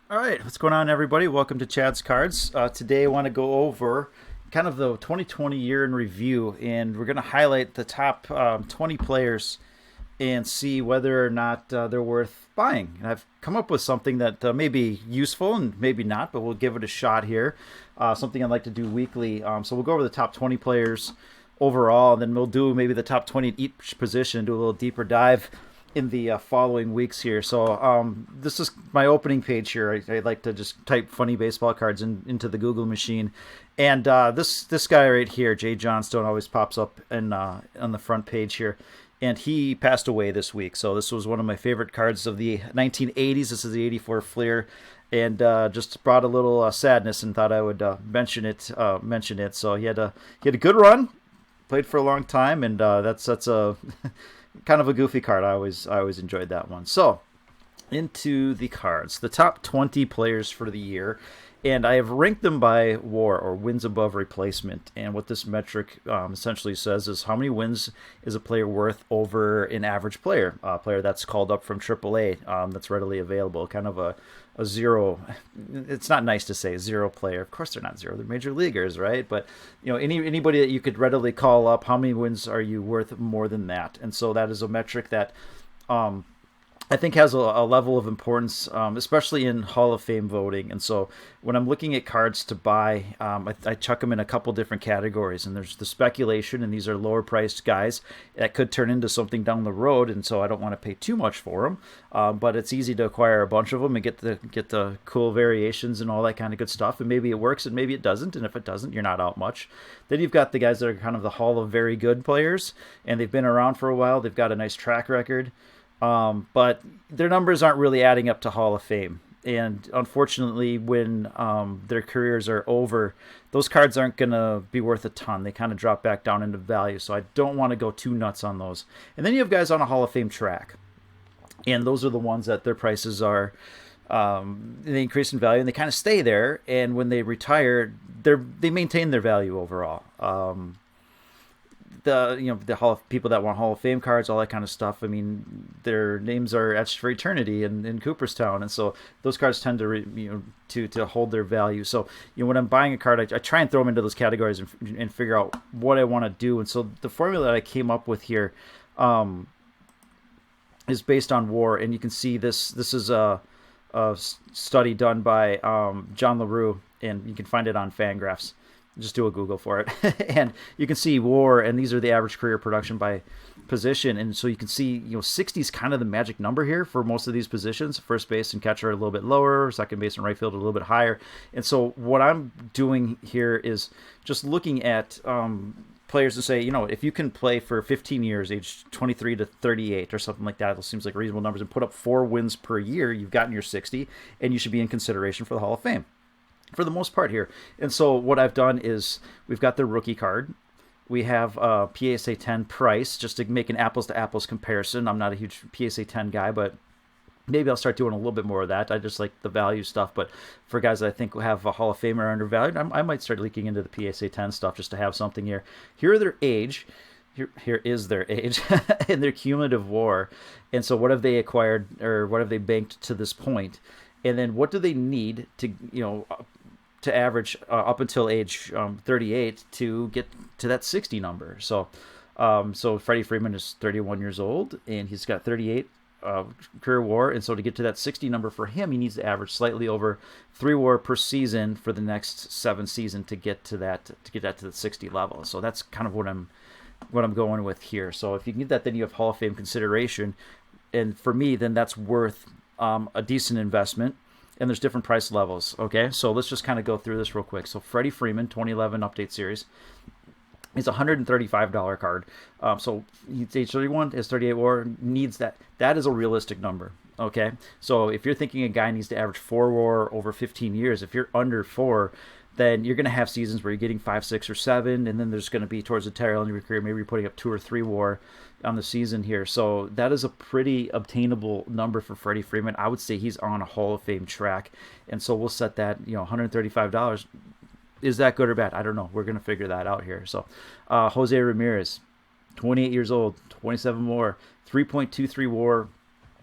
All right, what's going on, everybody? Welcome to Chad's Cards. Today, I want to go over kind of the 2020 year in review, and we're going to highlight the top 20 players and see whether or not they're worth buying. And I've come up with something that may be useful and maybe not, but we'll give it a shot here. Something I'd like to do weekly. So we'll go over the top 20 players overall, and then we'll do maybe the top 20 in each position, do a little deeper dive in the following weeks here. So this is my opening page here. I like to just type funny baseball cards into the Google machine, and this guy right here, Jay Johnstone, always pops up on the front page here. And he passed away this week. So this was one of my favorite cards of the 1980s. This is the 84 Fleer, and just brought a little sadness, and thought I would mention it. So he had a good run, played for a long time, and that's a kind of a goofy card. I always enjoyed that one. So into the cards, the top 20 players for the year, and I have ranked them by WAR, or wins above replacement. And what this metric essentially says is how many wins is a player worth over an average player, a player that's called up from AAA, that's readily available. Kind of a zero. It's not nice to say zero player. Of course, they're not zero. They're major leaguers, right? But anybody that you could readily call up, how many wins are you worth more than that? And so that is a metric that I think has a level of importance, especially in Hall of Fame voting. And so when I'm looking at cards to buy, I chuck them in a couple different categories. And there's the speculation, and these are lower priced guys that could turn into something down the road. And so I don't want to pay too much for them, but it's easy to acquire a bunch of them and get the cool variations and all that kind of good stuff. And maybe it works, and maybe it doesn't. And if it doesn't, you're not out much. Then you've got the guys that are kind of the Hall of Very Good players, and they've been around for a while. They've got a nice track record. But their numbers aren't really adding up to Hall of Fame. And unfortunately, when their careers are over, those cards aren't going to be worth a ton. They kind of drop back down into value. So I don't want to go too nuts on those. And then you have guys on a Hall of Fame track. And those are the ones that their prices are, they increase in value and they kind of stay there. And when they retire, they maintain their value overall. The Hall of people that want Hall of Fame cards, all that kind of stuff. I mean, their names are etched for eternity in Cooperstown, and so those cards tend to hold their value. So when I'm buying a card, I try and throw them into those categories and figure out what I want to do. And so the formula that I came up with here is based on WAR, and you can see this is a study done by John LaRue, and you can find it on Fangraphs. Just do a Google for it. And you can see WAR, and these are the average career production by position. And so you can see, 60 is kind of the magic number here for most of these positions. First base and catcher are a little bit lower, second base and right field a little bit higher. And so what I'm doing here is just looking at players to say, if you can play for 15 years, age 23 to 38 or something like that, it seems like reasonable numbers, and put up 4 wins per year, you've gotten your 60, and you should be in consideration for the Hall of Fame for the most part here. And so what I've done is we've got the rookie card. We have PSA 10 price, just to make an apples to apples comparison. I'm not a huge PSA 10 guy, but maybe I'll start doing a little bit more of that. I just like the value stuff. But for guys that I think have a Hall of Famer undervalued, I might start leaking into the PSA 10 stuff just to have something here. Here are their age. Here is their age and their cumulative WAR. And so what have they acquired, or what have they banked to this point? And then what do they need to average up until age 38 to get to that 60 number. So Freddie Freeman is 31 years old, and he's got 38 career WAR. And so to get to that 60 number for him, he needs to average slightly over 3 WAR per season for the next 7 seasons to get to that to the 60 level. So that's kind of what I'm going with here. So if you can get that, then you have Hall of Fame consideration. And for me, then that's worth a decent investment. And there's different price levels. Okay, so let's just kind of go through this real quick. So Freddie Freeman, 2011 update series, is a $135 card. So he's age 31, has 38 WAR, needs that. That is a realistic number. Okay, so if you're thinking a guy needs to average 4 WAR over 15 years, if you're under 4, then you're going to have seasons where you're getting 5, 6, or 7, and then there's going to be towards the tail end of your career, maybe you're putting up 2 or 3 WAR on the season here. So that is a pretty obtainable number for Freddie Freeman. I would say he's on a Hall of Fame track, and so we'll set that, $135. Is that good or bad? I don't know. We're going to figure that out here. So Jose Ramirez, 28 years old, 27 WAR, 3.23 WAR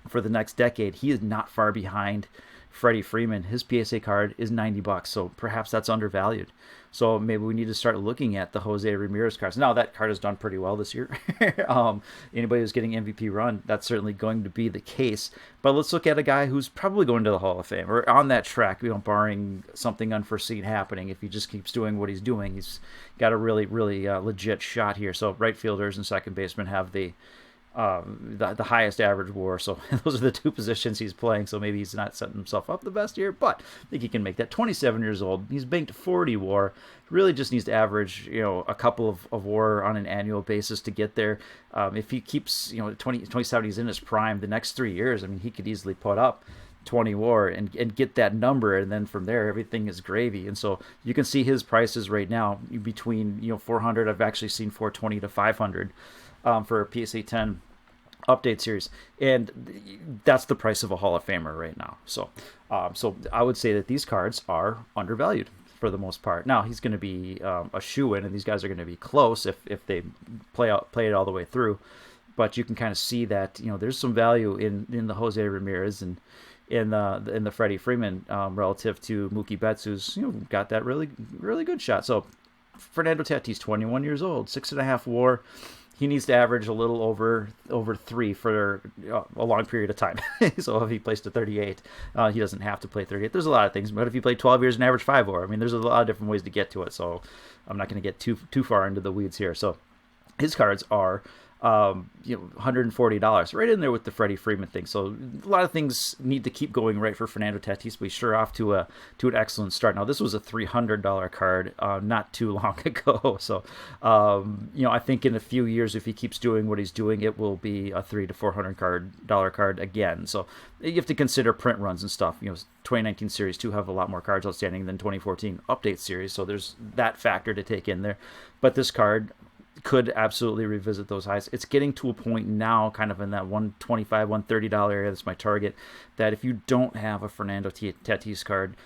for the next decade. He is not far behind Freddie Freeman, his PSA card is $90, so perhaps that's undervalued. So maybe we need to start looking at the Jose Ramirez cards. Now that card has done pretty well this year. Anybody who's getting MVP run, that's certainly going to be the case. But let's look at a guy who's probably going to the Hall of Fame or on that track, barring something unforeseen happening. If he just keeps doing what he's doing, he's got a really, really legit shot here. So right fielders and second baseman have the highest average WAR, so those are the two positions he's playing. So maybe he's not setting himself up the best here, but I think he can make that. 27 years old, he's banked 40 WAR. Really just needs to average a couple of WAR on an annual basis to get there. If he keeps 27, he's in his prime. The next 3 years, I mean, he could easily put up 20 WAR and get that number, and then from there everything is gravy. And so you can see his prices right now between 400. I've actually seen 420 to 500 for a PSA 10 update series, and that's the price of a Hall of Famer right now. So I would say that these cards are undervalued for the most part. Now he's going to be a shoe-in, and these guys are going to be close if they play it all the way through. But you can kind of see that there's some value in the Jose Ramirez and in the Freddie Freeman relative to Mookie Betts, who's got that really, really good shot. So Fernando Tatis, 21 years old, 6.5 WAR. He needs to average a little over 3 for a long period of time. So if he plays to 38, he doesn't have to play 38. There's a lot of things. But if you play 12 years and average 5 WAR, I mean, there's a lot of different ways to get to it. So I'm not going to get too far into the weeds here. So his cards are $140, right in there with the Freddie Freeman thing. So a lot of things need to keep going right for Fernando Tatis, but he's sure off to an excellent start. Now this was a $300 card not too long ago, so I think in a few years, if he keeps doing what he's doing, it will be a $300 to $400 card again. So you have to consider print runs and stuff. 2019 Series 2 have a lot more cards outstanding than 2014 Update Series, so there's that factor to take in there. But this card could absolutely revisit those highs. It's getting to a point now, kind of in that $125, $130 area. That's my target. That if you don't have a Fernando Tatis card,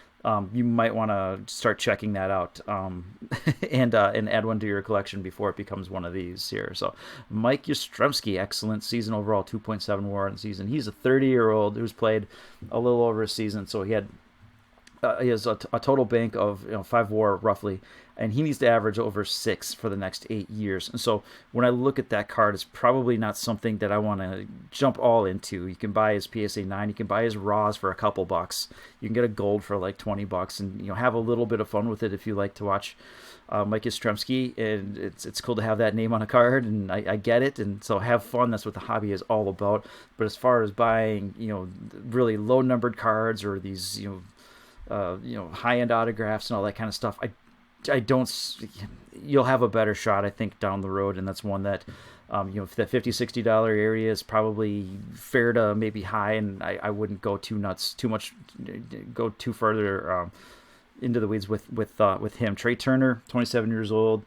you might want to start checking that out and add one to your collection before it becomes one of these here. So Mike Yastrzemski, excellent season overall, 2.7 WAR in the season. He's a 30-year-old who's played a little over a season, so he has a total bank of 5 WAR roughly, and he needs to average over 6 for the next 8 years. And so when I look at that card, it's probably not something that I want to jump all into. You can buy his PSA 9, you can buy his raws for a couple bucks, you can get a gold for like $20, and have a little bit of fun with it if you like to watch Mike Yastrzemski. And it's cool to have that name on a card, and I get it, and so have fun. That's what the hobby is all about. But as far as buying really low numbered cards or these high-end autographs and all that kind of stuff, I don't. You'll have a better shot, I think, down the road, and that's one that, if the $50-$60 area is probably fair to maybe high, and I wouldn't go too further into the weeds with him. Trey Turner, 27 years old,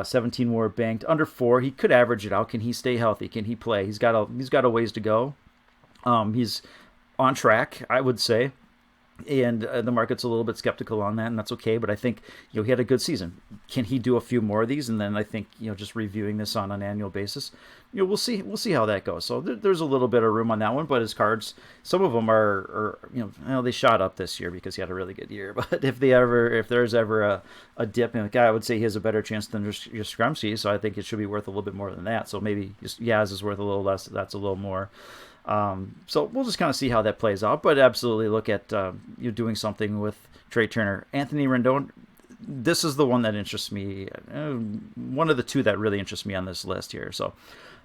17 WAR banked, under 4. He could average it out. Can he stay healthy? Can he play? He's got a ways to go. He's on track, I would say. And the market's a little bit skeptical on that, and that's okay. But I think he had a good season. Can he do a few more of these? And then I think just reviewing this on an annual basis, we'll see how that goes. So there's a little bit of room on that one. But his cards, some of them are they shot up this year because he had a really good year. But if there's ever a dip in the guy, I would say he has a better chance than Yastrzemski. So I think it should be worth a little bit more than that. So maybe Yaz is worth a little less. That's a little more. So we'll just kind of see how that plays out, but absolutely look at you doing something with Trey Turner. Anthony Rendon, this is the one that interests me. One of the two that really interests me on this list here. So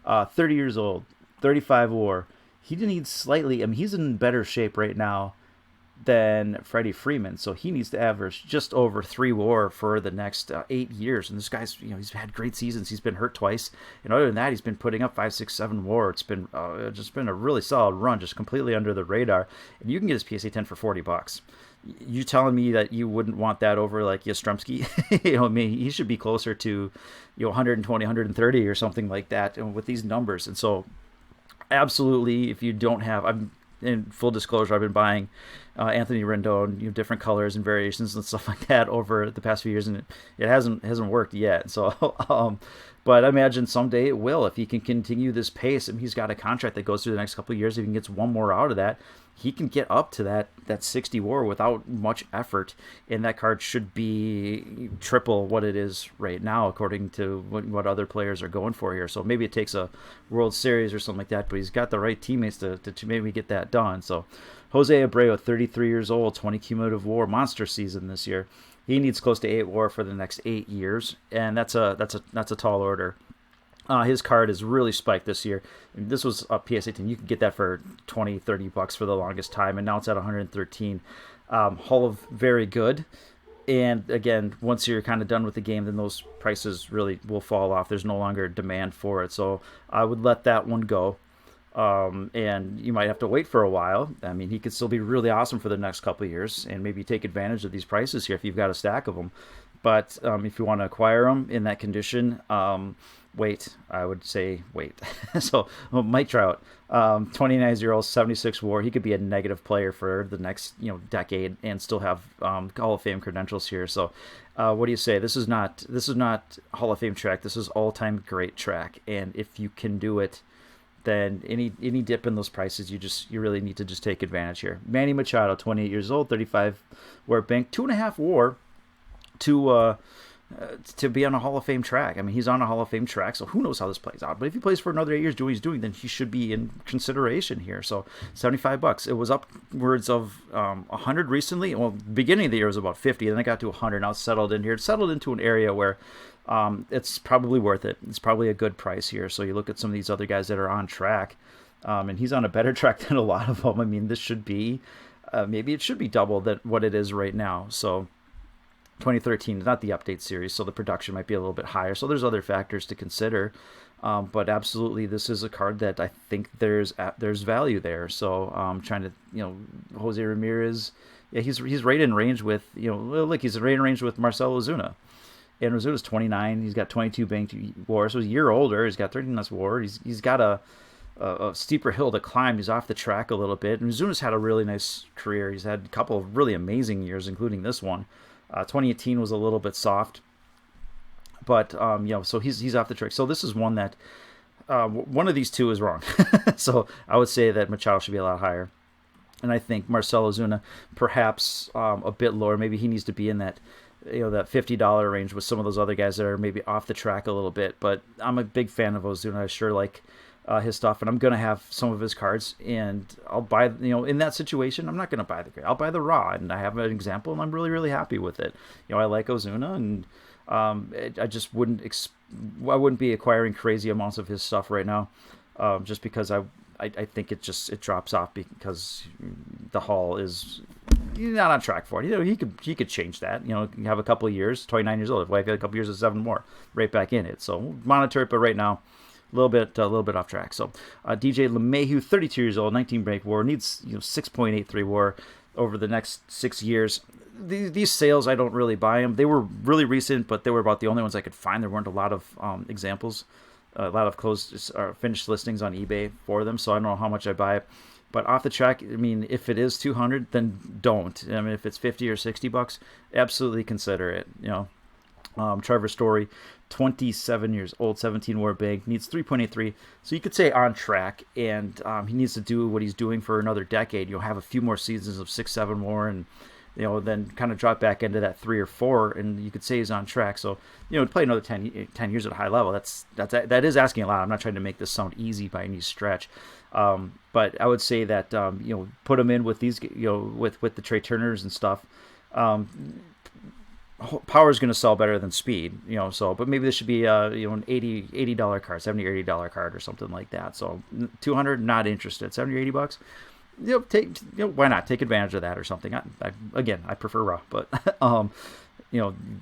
30 years old, 35 WAR. He needs slightly, he's in better shape right now than Freddie Freeman, so he needs to average just over 3 WAR for the next 8 years. And this guy's, he's had great seasons. He's been hurt twice, and other than that, he's been putting up 5, 6, 7 WAR. It's been just been a really solid run, just completely under the radar. And you can get his PSA 10 for $40. You telling me that you wouldn't want that over like Yastrzemski? He should be closer to 120, 130 or something like that with these numbers. And so, absolutely, if you don't have, in full disclosure, I've been buying Anthony Rendon, different colors and variations and stuff like that over the past few years, and it hasn't worked yet. So, but I imagine someday it will if he can continue this pace. And he's got a contract that goes through the next couple of years. If he gets one more out of that, he can get up to that 60 WAR without much effort, and that card should be triple what it is right now, according to what other players are going for here. So maybe it takes a World Series or something like that, but he's got the right teammates to maybe get that done. So Jose Abreu, 33 years old, 20 cumulative WAR, monster season this year. He needs close to 8 WAR for the next 8 years, and that's a tall order. His card is really spiked this year. This was a PSA 10. You could get that for $20-$30 for the longest time, and now it's at 113. Hull of very good. And again, once you're kind of done with the game, then those prices really will fall off. There's no longer demand for it. So I would let that one go. And you might have to wait for a while. I mean, he could still be really awesome for the next couple of years, and maybe take advantage of these prices here if you've got a stack of them. But if you want to acquire them in that condition, wait. I would say wait. So Mike Trout, 29-year-old, 76 WAR. He could be a negative player for the next decade and still have Hall of Fame credentials here. So what do you say? This is not Hall of Fame track. This is all-time great track. And if you can do it, then any dip in those prices, you really need to just take advantage here. Manny Machado, 28 years old, 35 WAR bank, 2.5 WAR to be on a Hall of Fame track. I mean, he's on a Hall of Fame track, so who knows how this plays out. But if he plays for another 8 years doing what he's doing, then he should be in consideration here. So $75. It was upwards of 100 recently. Well, beginning of the year was about 50, then it got to 100. Now it's settled in here. It's settled into an area where it's probably worth it. It's probably a good price here. So you look at some of these other guys that are on track, and he's on a better track than a lot of them. I mean, this should be maybe it should be double that what it is right now. So 2013 is not the update series, so the production might be a little bit higher. So there's other factors to consider, but absolutely, this is a card that I think there's value there. So trying to Jose Ramirez, yeah, he's right in range with look, he's right in range with Marcell Ozuna. And Ozuna's 29. He's got 22 banked WAR, so he's a year older. He's got 13 less WAR. He's got a steeper hill to climb. He's off the track a little bit. And Ozuna's had a really nice career. He's had a couple of really amazing years, including this one. 2018 was a little bit soft, but so he's off the track. So this is one that one of these two is wrong. So I would say that Machado should be a lot higher, and I think Marcell Ozuna perhaps a bit lower. Maybe he needs to be in that that $50 range with some of those other guys that are maybe off the track a little bit. But I'm a big fan of Ozuna. I sure like his stuff, and I'm going to have some of his cards, and I'll buy, in that situation, I'm not going to buy the gray. I'll buy the raw, and I have an example, and I'm really, really happy with it. I like Ozuna, and I just wouldn't be acquiring crazy amounts of his stuff right now, just because I think it drops off because the haul is not on track for it. He could change that. You have a couple of years, 29 years old. If I have a couple of years of 7 more, right back in it. So monitor it, but right now, a little bit off track. So DJ LeMahieu, 32 years old, 19 break WAR, needs 6.83 WAR over the next 6 years. These sales, I don't really buy them. They were really recent, but they were about the only ones I could find. There weren't a lot of examples, a lot of closed or finished listings on eBay for them. So I don't know how much I buy it. But off the track, I mean, if it is 200, then don't. I mean, if it's 50 or $60, absolutely consider it. Trevor Story, 27 years old, 17 WAR bank, needs 3.83. So you could say on track, and he needs to do what he's doing for another decade. You'll have a few more seasons of 6, 7 more, and then kind of drop back into that 3 or 4, and you could say he's on track. So to play another 10 years at a high level, that is asking a lot. I'm not trying to make this sound easy by any stretch, but I would say that put him in with these with the Trey Turners and stuff. Power is going to sell better than speed, but maybe this should be an $80 card, $70 or $80 card or something like that. So 200, not interested. $70 or $80, why not take advantage of that or something? I prefer raw, but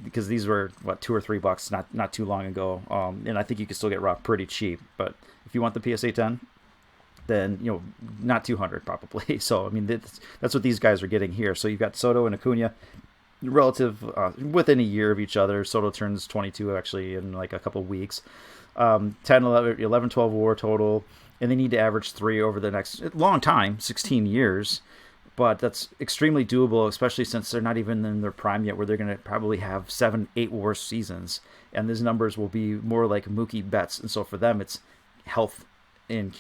because these were $2 or $3 not too long ago, and I think you can still get raw pretty cheap. But if you want the PSA 10, then not 200 probably. So I mean that's what these guys are getting here. So you've got Soto and Acuna, relative within a year of each other. Soto turns 22 actually in like a couple weeks. 10, 11, 12 WAR total, and they need to average 3 over the next long time, 16 years. But that's extremely doable, especially since they're not even in their prime yet, where they're going to probably have 7, 8 WAR seasons, and these numbers will be more like Mookie Betts. And so for them, it's health and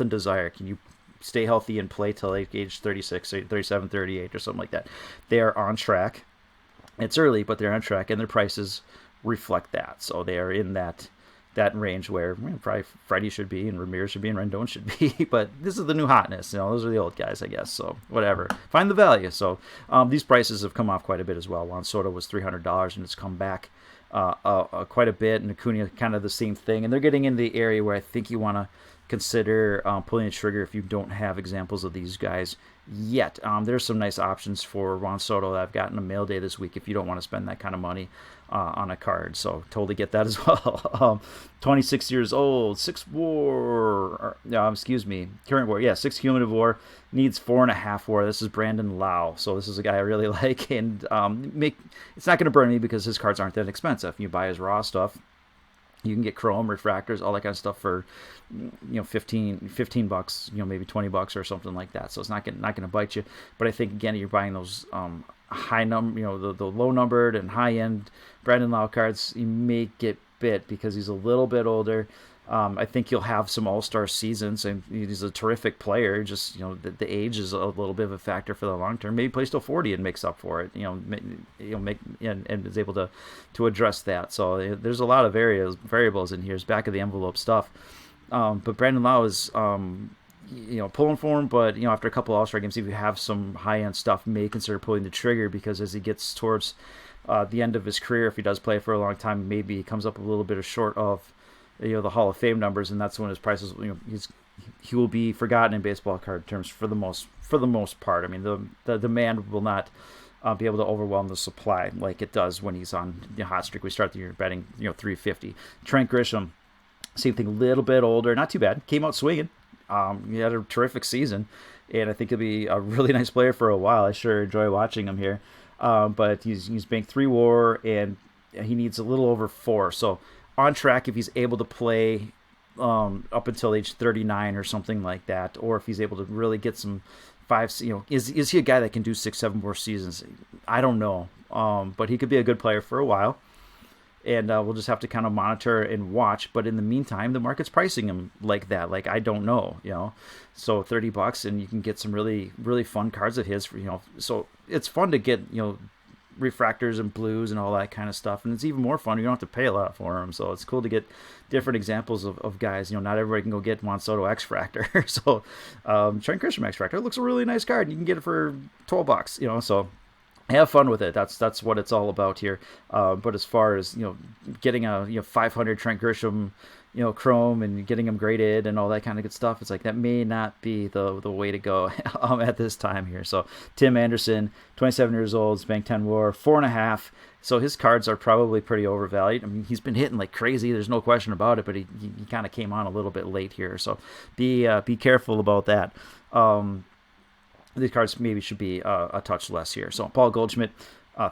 desire. Can you stay healthy and play till like age 36, 37, 38 or something like that. They are on track. It's early, but they're on track, and their prices reflect that. So they are in that range where probably Freddie should be, and Ramirez should be, and Rendon should be. But this is the new hotness. Those are the old guys, I guess. So whatever. Find the value. So these prices have come off quite a bit as well. Juan Soto was $300, and it's come back quite a bit. And Acuna, kind of the same thing. And they're getting into the area where I think you want to consider pulling the trigger if you don't have examples of these guys yet. There's some nice options for Juan Soto that I've gotten a mail day this week if you don't want to spend that kind of money on a card. So totally get that as well. 26 years old, 6 WAR, current WAR, 6 cumulative WAR, needs 4.5 WAR. This is Brandon Lau. So this is a guy I really like, and it's not going to burn me because his cards aren't that expensive. You buy his raw stuff, you can get chrome, refractors, all that kind of stuff for, $15, maybe $20 or something like that. So it's not going to bite you. But I think, again, you're buying those high number, the low numbered and high end Brandon Lau cards. You may get bit because he's a little bit older. I think you'll have some all-star seasons, and he's a terrific player. Just the age is a little bit of a factor for the long term. Maybe plays till 40 and makes up for it. Make and is able to address that. So there's a lot of variables in here. It's back of the envelope stuff. But Brandon Lau is pulling for him. But after a couple of all-star games, if you have some high-end stuff, may consider pulling the trigger, because as he gets towards the end of his career, if he does play for a long time, maybe he comes up a little bit short of the Hall of Fame numbers, and that's when his prices, he will be forgotten in baseball card terms for the most part. I mean, the demand will not be able to overwhelm the supply like it does when he's on the hot streak. We start the year betting 350. Trent Grisham, same thing, a little bit older, not too bad. Came out swinging. He had a terrific season, and I think he'll be a really nice player for a while. I sure enjoy watching him here. But he's banked 3 WAR, and he needs a little over 4. So on track if he's able to play up until age 39 or something like that, or if he's able to really get some 5. Is he a guy that can do 6-7 more seasons? I don't know, but he could be a good player for a while, and we'll just have to kind of monitor and watch. But in the meantime, the market's pricing him like that. Like, I don't know, so $30, and you can get some really, really fun cards of his for, so it's fun to get, refractors and blues and all that kind of stuff, and it's even more fun. You don't have to pay a lot for them, so it's cool to get different examples of guys. Not everybody can go get Juan Soto X-Fractor. So Trent Grisham X-Fractor looks a really nice card, and you can get it for $12. So have fun with it. That's what it's all about here. But as far as getting a 500 Trent Grisham chrome and getting them graded and all that kind of good stuff, it's like that may not be the way to go at this time here. So Tim Anderson, 27 years old, banked 10 WAR, 4.5. So his cards are probably pretty overvalued. I mean, he's been hitting like crazy, there's no question about it, but he kind of came on a little bit late here. So be careful about that. These cards maybe should be a touch less here. So Paul Goldschmidt,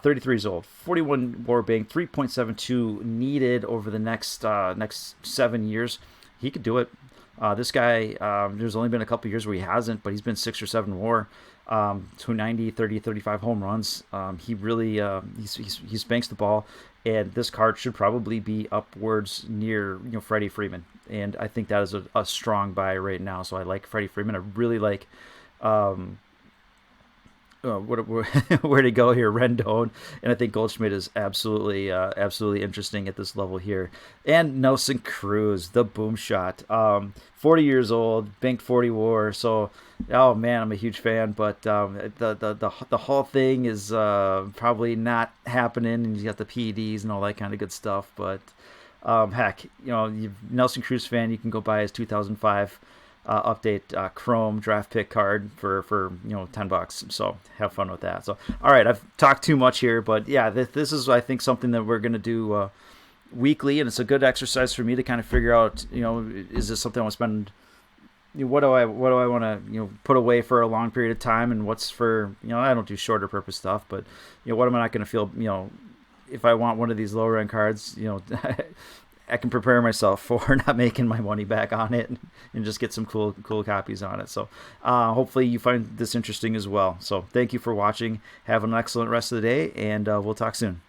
33 years old, 41 WAR bank, 3.72 needed over the next 7 years. He could do it. This guy, there's only been a couple years where he hasn't, but he's been 6 or 7 WAR, 290, 30, 35 home runs. He really he spanks the ball, and this card should probably be upwards near Freddie Freeman, and I think that is a strong buy right now. So I like Freddie Freeman. I really like. Where to go here, Rendon, and I think Goldschmidt is absolutely interesting at this level here. And Nelson Cruz, the boom shot, 40 years old, banked 40 WAR. So, oh man, I'm a huge fan, but the whole thing is probably not happening, and you got the PEDs and all that kind of good stuff. But heck, Nelson Cruz fan, you can go buy his 2005. Update Chrome draft pick card for $10. So have fun with that. So all right, I've talked too much here, but yeah, this is, I think, something that we're gonna do weekly, and it's a good exercise for me to kind of figure out, is this something I want to spend? What do I want to put away for a long period of time, and what's for I don't do shorter purpose stuff, but what am I not going to feel if I want one of these lower end cards, I can prepare myself for not making my money back on it, and just get some cool copies on it. So hopefully you find this interesting as well. So thank you for watching. Have an excellent rest of the day, and we'll talk soon.